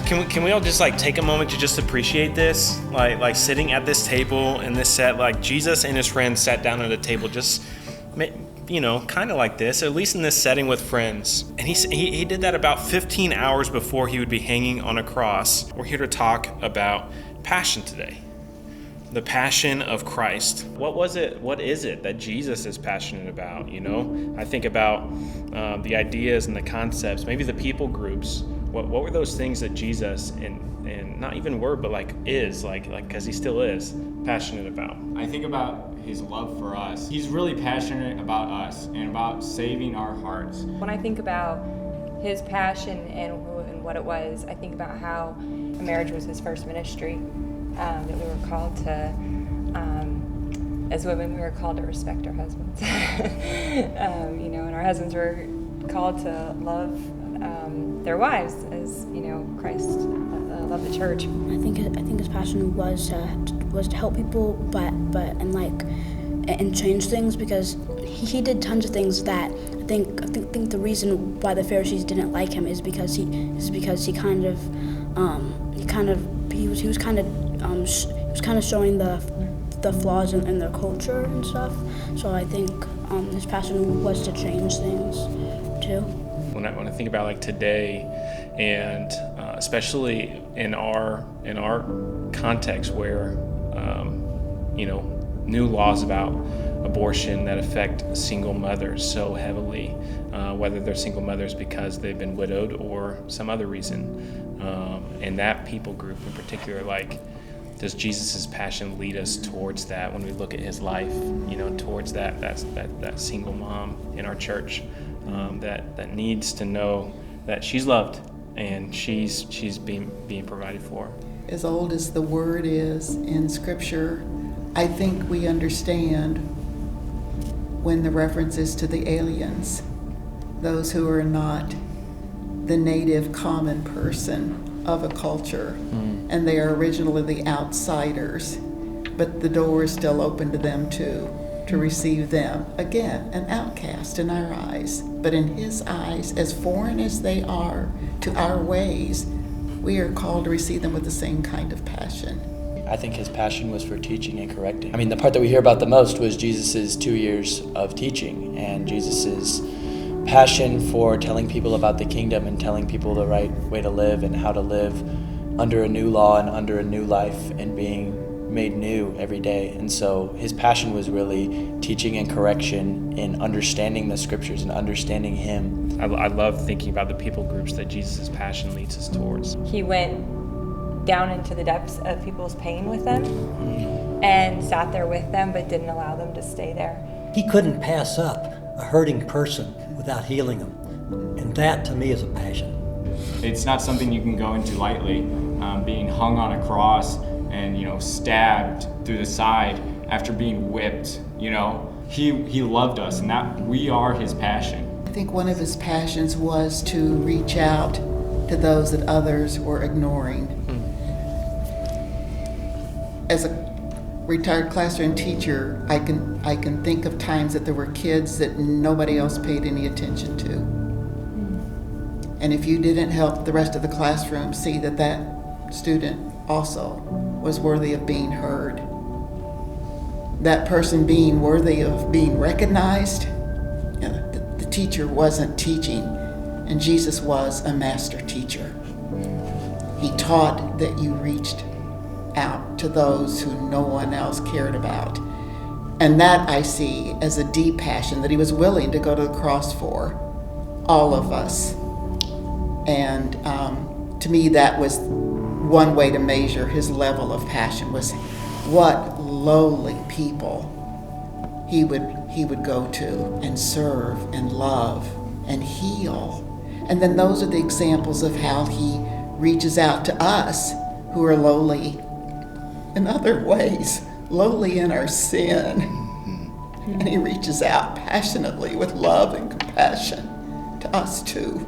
Can we all just like take a moment to just appreciate this? Like sitting at this table in this set, like Jesus and his friends sat down at a table just, kind of like this, at least in this setting with friends. And he did that about 15 hours before he would be hanging on a cross. We're here to talk about passion today. The passion of Christ. What is it that Jesus is passionate about? I think about the ideas and the concepts, maybe the people groups. What were those things that Jesus and not even were, but is because he still is passionate about? I think about his love for us. He's really passionate about us and about saving our hearts. When I think about his passion and what it was, I think about how marriage was his first ministry. That we were called to, as women, we were called to respect our husbands. And our husbands were called to love their wives as, Christ loved the church. I think his passion was to help people, and change things, because he did tons of things that I think the reason why the Pharisees didn't like him is because he was kind of showing the flaws in their culture and stuff. So I think his passion was to change things too. When I think about today, and especially in our context where new laws about abortion that affect single mothers so heavily, whether they're single mothers because they've been widowed or some other reason, and that people group in particular, does Jesus' passion lead us towards that when we look at his life, towards that single mom in our church that needs to know that she's loved and she's being provided for. As old as the word is in Scripture, I think we understand when the reference is to the aliens, those who are not the native common person of a culture, and they are originally the outsiders, but the door is still open to them too, to receive them. Again, an outcast in our eyes, but in his eyes, as foreign as they are to our ways, we are called to receive them with the same kind of passion. I think his passion was for teaching and correcting. The part that we hear about the most was Jesus' 2 years of teaching, and Jesus' passion for telling people about the kingdom and telling people the right way to live and how to live under a new law and under a new life and being made new every day. And so his passion was really teaching and correction in understanding the scriptures and understanding him. I love thinking about the people groups that Jesus' passion leads us towards. He went down into the depths of people's pain with them and sat there with them, but didn't allow them to stay there. He couldn't pass up a hurting person without healing them. And that, to me, is a passion. It's not something you can go into lightly. Being hung on a cross and, stabbed through the side after being whipped, he loved us, and that we are his passion. I think one of his passions was to reach out to those that others were ignoring. As a retired classroom teacher, I can think of times that there were kids that nobody else paid any attention to. And if you didn't help the rest of the classroom see that that student also was worthy of being heard, that person being worthy of being recognized, the teacher wasn't teaching, and Jesus was a master teacher. He taught that you reached out to those who no one else cared about. And that I see as a deep passion that he was willing to go to the cross for all of us. And to me, that was one way to measure his level of passion, was what lowly people he would go to and serve and love and heal. And then those are the examples of how he reaches out to us who are lowly in other ways, lowly in our sin. And he reaches out passionately with love and compassion to us too.